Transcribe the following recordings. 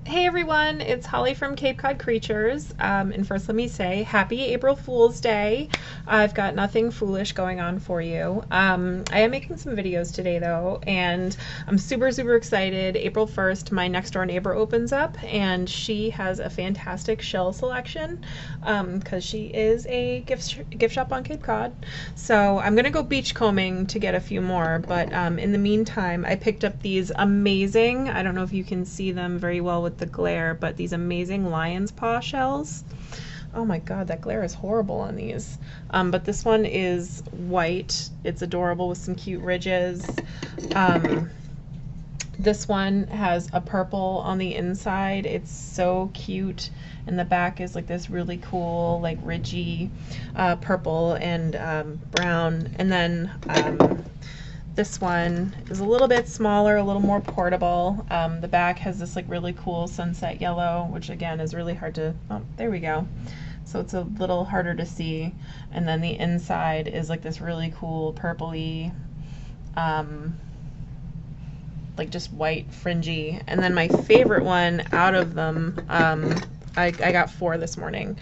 Hey everyone, it's Holly from Cape Cod Creatures. And first, let me say happy April Fool's Day. I've got nothing foolish going on for you. I am making some videos today though, and I'm super excited. April 1st, my next door neighbor opens up, and she has a fantastic shell selection because she is a gift shop on Cape Cod. So I'm gonna go beachcombing to get a few more, but in the meantime, I picked up these amazing, I don't know if you can see them very well with the glare, but these amazing lion's paw shells. Oh my god, that glare is horrible on these. But this one is white. It's adorable with some cute ridges. This one has a purple on the inside. It's so cute. And the back is like this really cool, like ridgy purple and brown. And then this one is a little bit smaller, a little more portable. The back has this like really cool sunset yellow, which again is really hard to, oh, there we go. So it's a little harder to see. And then the inside is like this really cool purpley, like just white fringy. And then my favorite one out of them, I got 4 this morning,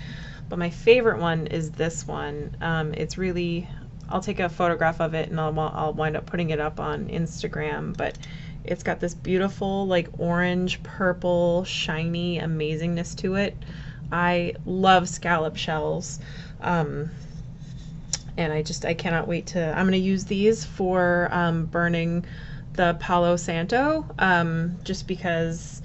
but my favorite one is this one. It's really, I'll take a photograph of it and I'll wind up putting it up on Instagram, but it's got this beautiful like orange, purple, shiny amazingness to it. I love scallop shells. And I cannot wait to, I'm going to use these for burning the Palo Santo, just because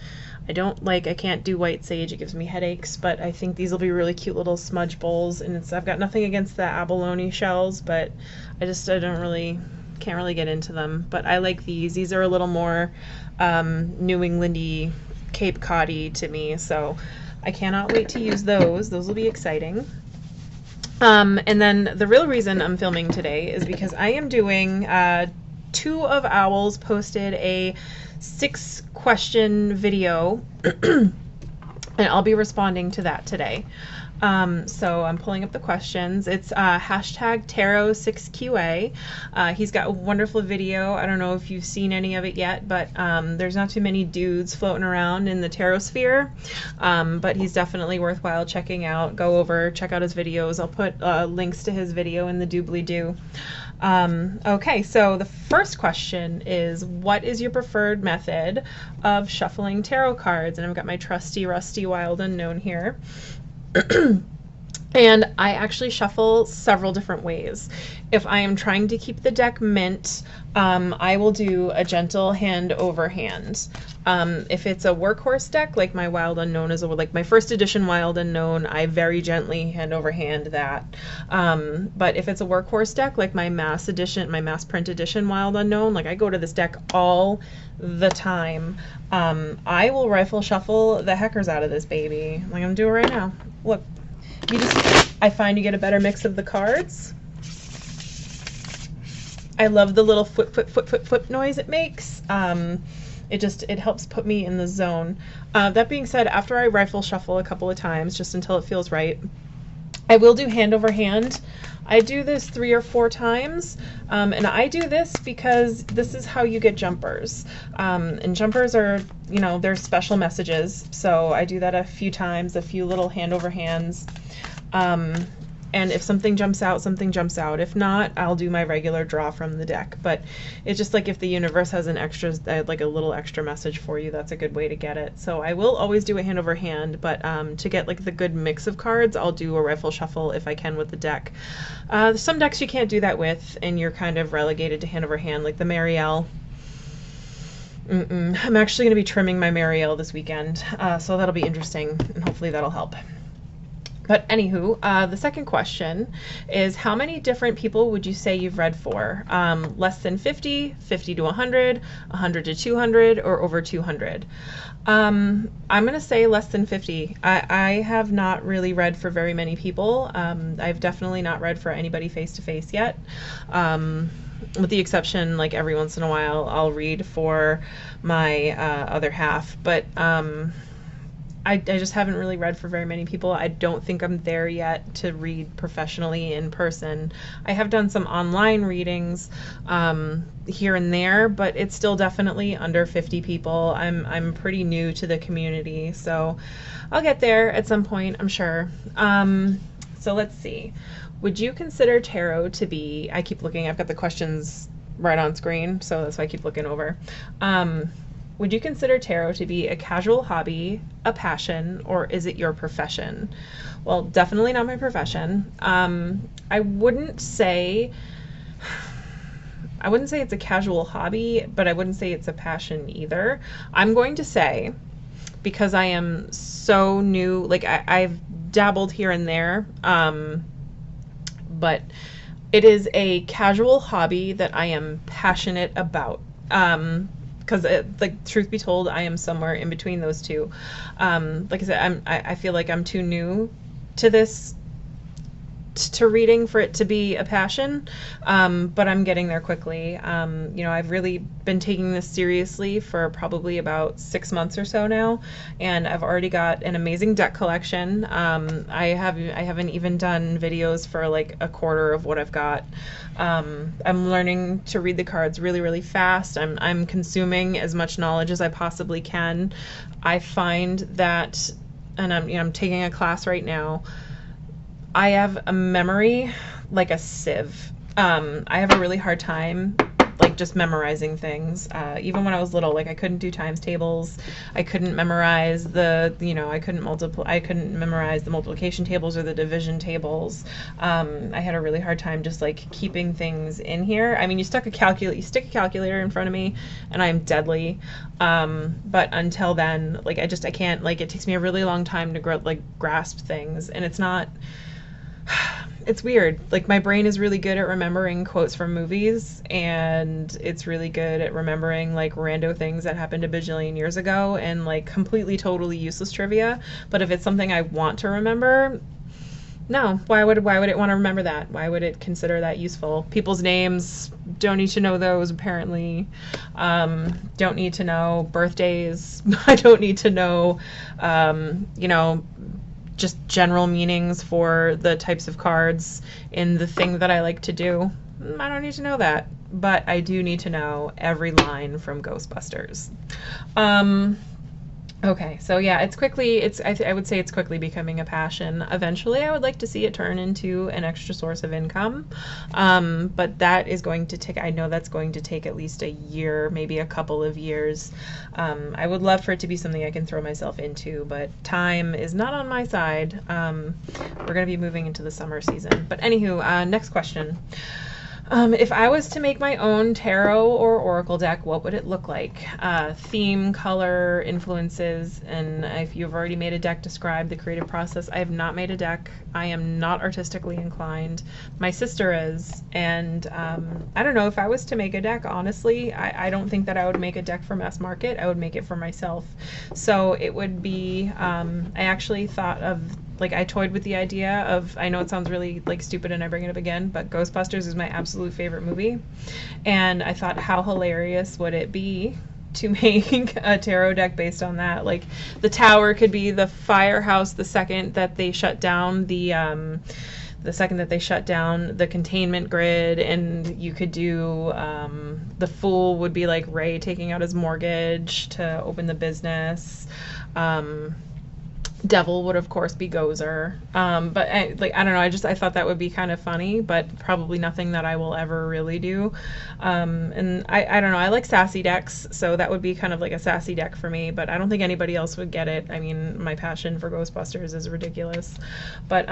I can't do white sage, it gives me headaches, but I think these will be really cute little smudge bowls. And I've got nothing against the abalone shells, but I can't really get into them. But I like these. These are a little more New Englandy, Cape Cod-y to me, so I cannot wait to use those. Those will be exciting. And then the real reason I'm filming today is because I am doing, 2 of Owls posted a 6-question video and I'll be responding to that today. So I'm pulling up the questions. It's hashtag Tarot6QA. He's got a wonderful video. I don't know if you've seen any of it yet, but there's not too many dudes floating around in the tarot sphere. But he's definitely worthwhile checking out. Go over, check out his videos. I'll put links to his video in the doobly-doo. Okay, so the first question is, what is your preferred method of shuffling tarot cards? And I've got my trusty rusty Wild Unknown here. And I actually shuffle several different ways. If I am trying to keep the deck mint, I will do a gentle hand over hand. If it's a workhorse deck, like my Wild Unknown is, like my first edition Wild Unknown, I very gently hand over hand that. But if it's a workhorse deck, like my mass print edition Wild Unknown, like I go to this deck all the time. I will rifle shuffle the heckers out of this baby, like I'm doing right now. Look, I find you get a better mix of the cards. I love the little flip noise it makes. It helps put me in the zone. That being said, after I rifle shuffle a couple of times, just until it feels right, I will do hand over hand. I do this 3 or 4 times, and I do this because this is how you get jumpers. And jumpers are, they're special messages, so I do that a few times, a few little hand over hands. And if something jumps out, something jumps out. If not, I'll do my regular draw from the deck. But it's just like if the universe has like a little extra message for you, that's a good way to get it. So I will always do a hand over hand, but to get like the good mix of cards, I'll do a rifle shuffle if I can with the deck. Some decks you can't do that with, and you're kind of relegated to hand over hand, like the Marielle. I'm actually going to be trimming my Marielle this weekend, so that'll be interesting, and hopefully that'll help. But anywho, the second question is, how many different people would you say you've read for? Less than 50, 50 to 100, 100 to 200, or over 200? I'm going to say less than 50. I have not really read for very many people. I've definitely not read for anybody face-to-face yet. With the exception, like every once in a while, I'll read for my other half. But I just haven't really read for very many people. I don't think I'm there yet to read professionally in person. I have done some online readings here and there, but it's still definitely under 50 people. I'm pretty new to the community, so I'll get there at some point, I'm sure. So let's see. Would you consider tarot to be, I keep looking, I've got the questions right on screen, so that's why I keep looking over. Would you consider tarot to be a casual hobby, a passion, or is it your profession? Well, definitely not my profession. I wouldn't say it's a casual hobby, but I wouldn't say it's a passion either. I'm going to say, because I am so new, like I've dabbled here and there, but it is a casual hobby that I am passionate about. Because like, truth be told, I am somewhere in between those two. Like I said, I feel like I'm too new to this, to reading for it to be a passion, but I'm getting there quickly. I've really been taking this seriously for probably about 6 months or so now, and I've already got an amazing deck collection. I haven't even done videos for like a quarter of what I've got. I'm learning to read the cards really, really fast. I'm consuming as much knowledge as I possibly can. I find that, and I'm taking a class right now, I have a memory like a sieve. I have a really hard time like just memorizing things. Even when I was little, like I couldn't do times tables. I couldn't memorize I couldn't memorize the multiplication tables or the division tables. I had a really hard time just like keeping things in here. I mean, you stick a calculator in front of me and I'm deadly. But until then, like I can't, like, it takes me a really long time to grasp things, and it's weird. Like, my brain is really good at remembering quotes from movies, and it's really good at remembering like rando things that happened a bajillion years ago and like completely totally useless trivia. But if it's something I want to remember, no, why would it want to remember that? Why would it consider that useful? People's names, don't need to know those, apparently. Don't need to know birthdays. I don't need to know just general meanings for the types of cards in the thing that I like to do. I don't need to know that, but I do need to know every line from Ghostbusters. Okay, so yeah, I would say it's quickly becoming a passion. Eventually, I would like to see it turn into an extra source of income, but that is going to take, I know that's going to take at least a year, maybe a couple of years. I would love for it to be something I can throw myself into, but time is not on my side. We're going to be moving into the summer season. But anywho, next question. If I was to make my own tarot or oracle deck, what would it look like? Theme, color, influences, and if you've already made a deck, describe the creative process. I have not made a deck. I am not artistically inclined. My sister is, and I don't know, if I was to make a deck, honestly, I don't think that I would make a deck for mass market. I would make it for myself. So it would be, I actually thought of, like, I toyed with the idea of, I know it sounds really like stupid and I bring it up again, but Ghostbusters is my absolute favorite movie. And I thought, how hilarious would it be to make a tarot deck based on that? Like, the tower could be the firehouse the second that they shut down the containment grid, and you could do, the Fool would be like Ray taking out his mortgage to open the business. Devil would of course be Gozer, but I don't know, I thought that would be kind of funny, but probably nothing that I will ever really do. And I don't know, I like sassy decks, so that would be kind of like a sassy deck for me, but I don't think anybody else would get it. I mean, my passion for Ghostbusters is ridiculous. But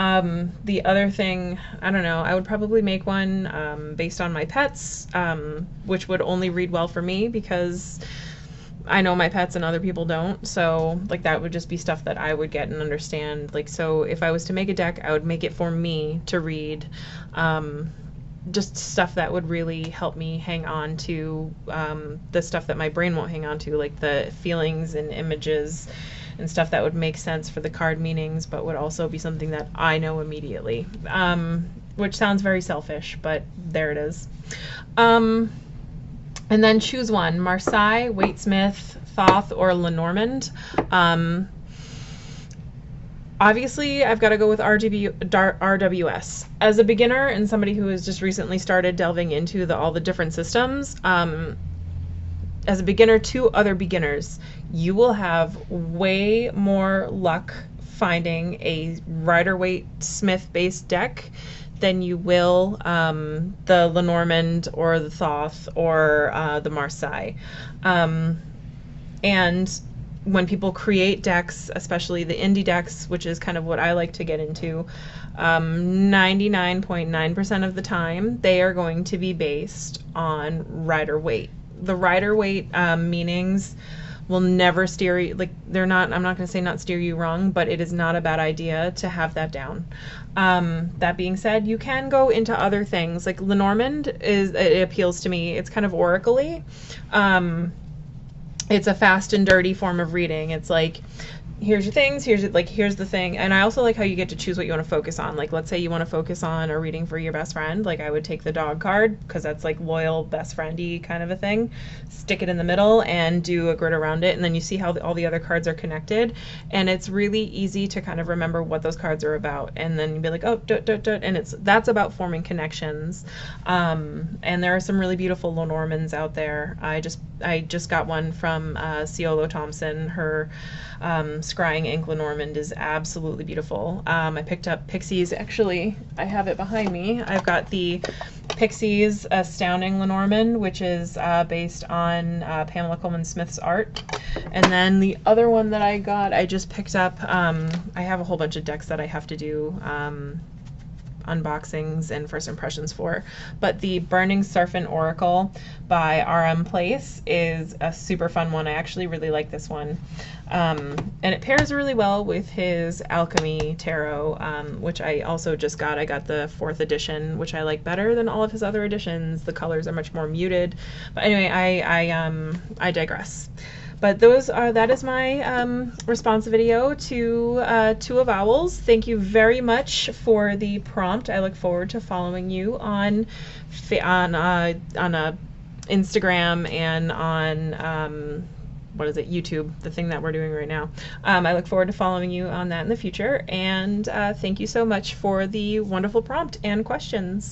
the other thing, I don't know, I would probably make one based on my pets, which would only read well for me because I know my pets and other people don't, so like that would just be stuff that I would get and understand. Like, so if I was to make a deck, I would make it for me to read, just stuff that would really help me hang on to the stuff that my brain won't hang on to, like the feelings and images and stuff that would make sense for the card meanings, but would also be something that I know immediately, which sounds very selfish, but there it is. And then choose one: Marseille, Waite Smith, Thoth, or Lenormand. Obviously, I've got to go with RWS. As a beginner and somebody who has just recently started delving into all the different systems, as a beginner to other beginners, you will have way more luck finding a Rider-Waite Smith-based deck than you will the Lenormand or the Thoth or the Marseille. And when people create decks, especially the indie decks, which is kind of what I like to get into, 99.9% of the time, they are going to be based on Rider-Waite. The Rider-Waite meanings will never steer you, like, they're not, I'm not going to say not steer you wrong, but it is not a bad idea to have that down. That being said, you can go into other things, like Lenormand it appeals to me. It's kind of oracle-y. It's a fast and dirty form of reading. It's like, here's your things, here's the thing. And I also like how you get to choose what you want to focus on. Like, let's say you want to focus on a reading for your best friend. Like, I would take the dog card because that's like loyal best friendy kind of a thing. Stick it in the middle and do a grid around it, and then you see how all the other cards are connected. And it's really easy to kind of remember what those cards are about. And then you'd be like, oh, and that's about forming connections. And there are some really beautiful Lenormands out there. I just got one from Ciolo Thompson. Her Scrying Ink Lenormand is absolutely beautiful. I picked up Pixies. Actually, I have it behind me. I've got the Pixies Astounding Lenormand, which is based on Pamela Coleman Smith's art. And then the other one that I got, I just picked up, I have a whole bunch of decks that I have to do unboxings and first impressions for, but the Burning Serpent Oracle by RM Place is a super fun one. I actually really like this one, and it pairs really well with his Alchemy Tarot, which I also just got. I got the 4th edition, which I like better than all of his other editions. The colors are much more muted, but anyway, I digress. But that is my response video to Two of Owls. Thank you very much for the prompt. I look forward to following you on Instagram and on what is it, YouTube, the thing that we're doing right now. I look forward to following you on that in the future. And thank you so much for the wonderful prompt and questions.